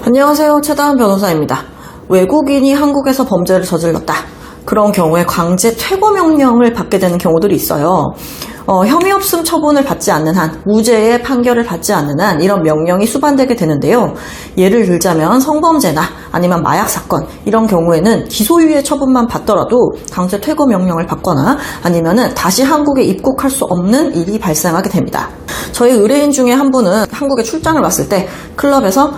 안녕하세요. 최다은 변호사입니다. 외국인이 한국에서 범죄를 저질렀다. 그런 경우에 강제 퇴거 명령을 받게 되는 경우들이 있어요. 혐의 없음 처분을 받지 않는 한, 무죄의 판결을 받지 않는 한 이런 명령이 수반되게 되는데요. 예를 들자면 성범죄나 아니면 마약 사건 이런 경우에는 기소유예 처분만 받더라도 강제 퇴거 명령을 받거나 아니면은 다시 한국에 입국할 수 없는 일이 발생하게 됩니다. 저희 의뢰인 중에 한 분은 한국에 출장을 왔을 때 클럽에서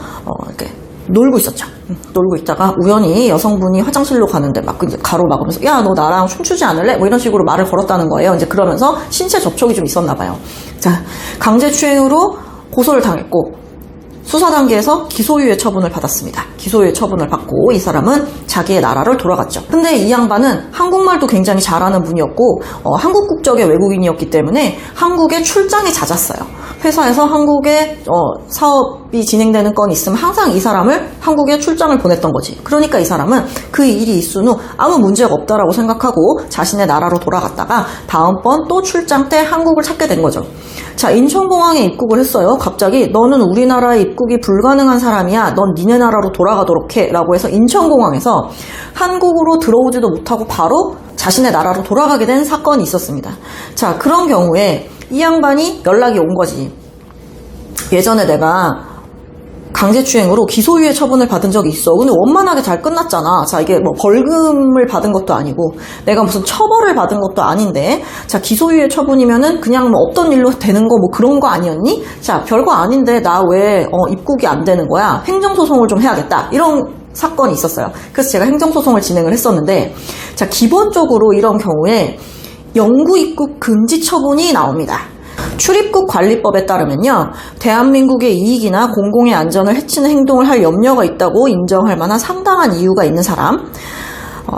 이렇게 놀고 있었죠. 놀고 있다가 우연히 여성분이 화장실로 가는데 막 이제 가로막으면서 야, 너 나랑 춤추지 않을래? 뭐 이런 식으로 말을 걸었다는 거예요. 이제 그러면서 신체 접촉이 좀 있었나 봐요. 자, 강제추행으로 고소를 당했고 수사 단계에서 기소유예 처분을 받았습니다. 기소유예 처분을 받고 이 사람은 자기의 나라를 돌아갔죠. 근데 이 양반은 한국말도 굉장히 잘하는 분이었고 한국 국적의 외국인이었기 때문에 한국에 출장이 잦았어요. 회사에서 한국에 사업이 진행되는 건이 있으면 항상 이 사람을 한국에 출장을 보냈던 거지. 그러니까 이 사람은 그 일이 있은 후 아무 문제가 없다라고 생각하고 자신의 나라로 돌아갔다가 다음번 또 출장 때 한국을 찾게 된 거죠. 자, 인천공항에 입국을 했어요. 갑자기 너는 우리나라에 입국이 불가능한 사람이야. 넌 니네 나라로 돌아가도록 해. 라고 해서 인천공항에서 한국으로 들어오지도 못하고 바로 자신의 나라로 돌아가게 된 사건이 있었습니다. 자, 그런 경우에 이 양반이 연락이 온 거지. 예전에 내가 강제추행으로 기소유예 처분을 받은 적이 있어. 근데 원만하게 잘 끝났잖아. 자, 이게 뭐 벌금을 받은 것도 아니고 내가 무슨 처벌을 받은 것도 아닌데, 자, 기소유예 처분이면은 그냥 뭐 없던 일로 되는 거 뭐 그런 거 아니었니? 자, 별거 아닌데 나 왜 입국이 안 되는 거야? 행정소송을 좀 해야겠다. 이런 사건이 있었어요. 그래서 제가 행정소송을 진행을 했었는데, 자, 기본적으로 이런 경우에 영구 입국 금지 처분이 나옵니다. 출입국 관리법에 따르면요, 대한민국의 이익이나 공공의 안전을 해치는 행동을 할 염려가 있다고 인정할 만한 상당한 이유가 있는 사람,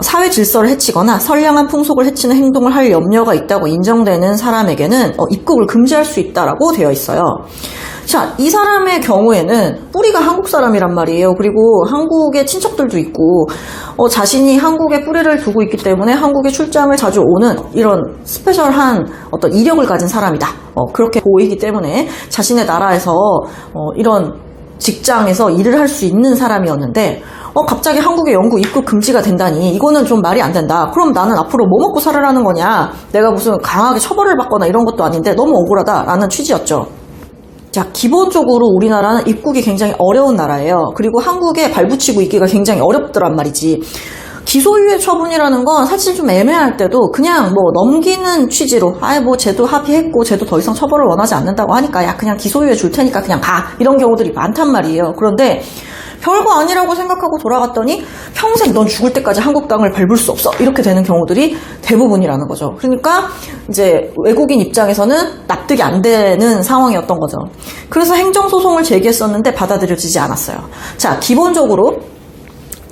사회 질서를 해치거나 선량한 풍속을 해치는 행동을 할 염려가 있다고 인정되는 사람에게는 입국을 금지할 수 있다라고 되어 있어요. 자, 이 사람의 경우에는 뿌리가 한국 사람이란 말이에요. 그리고 한국에 친척들도 있고 자신이 한국에 뿌리를 두고 있기 때문에 한국에 출장을 자주 오는 이런 스페셜한 어떤 이력을 가진 사람이다. 그렇게 보이기 때문에 자신의 나라에서 이런 직장에서 일을 할 수 있는 사람이었는데 갑자기 한국에 영구 입국 금지가 된다니 이거는 좀 말이 안 된다. 그럼 나는 앞으로 뭐 먹고 살으라는 거냐? 내가 무슨 강하게 처벌을 받거나 이런 것도 아닌데 너무 억울하다라는 취지였죠. 자, 기본적으로 우리나라는 입국이 굉장히 어려운 나라예요. 그리고 한국에 발붙이고 있기가 굉장히 어렵더란 말이지. 기소유예 처분이라는 건 사실 좀 애매할 때도 그냥 뭐 넘기는 취지로 뭐 쟤도 합의했고 쟤도 더 이상 처벌을 원하지 않는다고 하니까 야, 그냥 기소유예 줄 테니까 그냥 가. 이런 경우들이 많단 말이에요. 그런데 별거 아니라고 생각하고 돌아갔더니 평생 넌 죽을 때까지 한국 땅을 밟을 수 없어. 이렇게 되는 경우들이 대부분이라는 거죠. 그러니까 이제 외국인 입장에서는 납득이 안 되는 상황이었던 거죠. 그래서 행정소송을 제기했었는데 받아들여지지 않았어요. 자, 기본적으로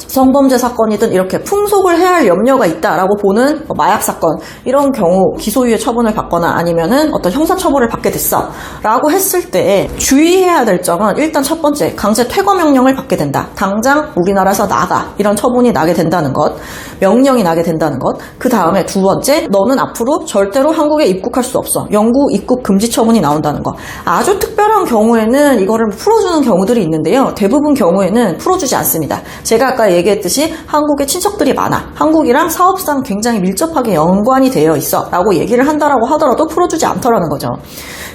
성범죄 사건이든 이렇게 풍속을 해야 할 염려가 있다라고 보는 마약 사건 이런 경우 기소유예 처분을 받거나 아니면은 어떤 형사처벌을 받게 됐어 라고 했을 때 주의해야 될 점은 일단 첫 번째, 강제 퇴거 명령을 받게 된다. 당장 우리나라에서 나가. 이런 처분이 나게 된다는 것, 명령이 나게 된다는 것. 그 다음에 두 번째, 너는 앞으로 절대로 한국에 입국할 수 없어. 영구 입국 금지 처분이 나온다는 것. 아주 특별한 경우에는 이거를 풀어주는 경우들이 있는데요. 대부분 경우에는 풀어주지 않습니다. 제가 아까 얘기했듯이 한국에 친척들이 많아. 한국이랑 사업상 굉장히 밀접하게 연관이 되어 있어. 라고 얘기를 한다라고 하더라도 풀어주지 않더라는 거죠.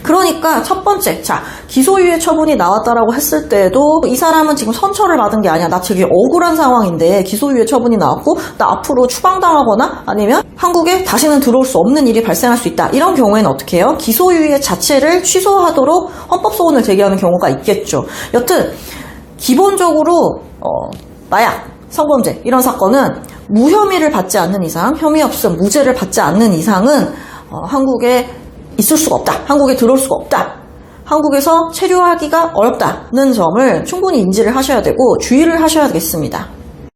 그러니까 첫 번째, 자, 기소유예 처분이 나왔다라고 했을 때도 이 사람은 지금 선처를 받은 게 아니야. 나 되게 억울한 상황인데 기소유예 처분이 나왔고 나 앞으로 추방당하거나 아니면 한국에 다시는 들어올 수 없는 일이 발생할 수 있다. 이런 경우에는 어떻게 해요? 기소유예 자체를 취소하도록 헌법소원을 제기하는 경우가 있겠죠. 여튼 기본적으로 마약, 성범죄 이런 사건은 무혐의를 받지 않는 이상, 혐의 없음, 무죄를 받지 않는 이상은 한국에 있을 수가 없다. 한국에 들어올 수가 없다. 한국에서 체류하기가 어렵다는 점을 충분히 인지를 하셔야 되고 주의를 하셔야 되겠습니다.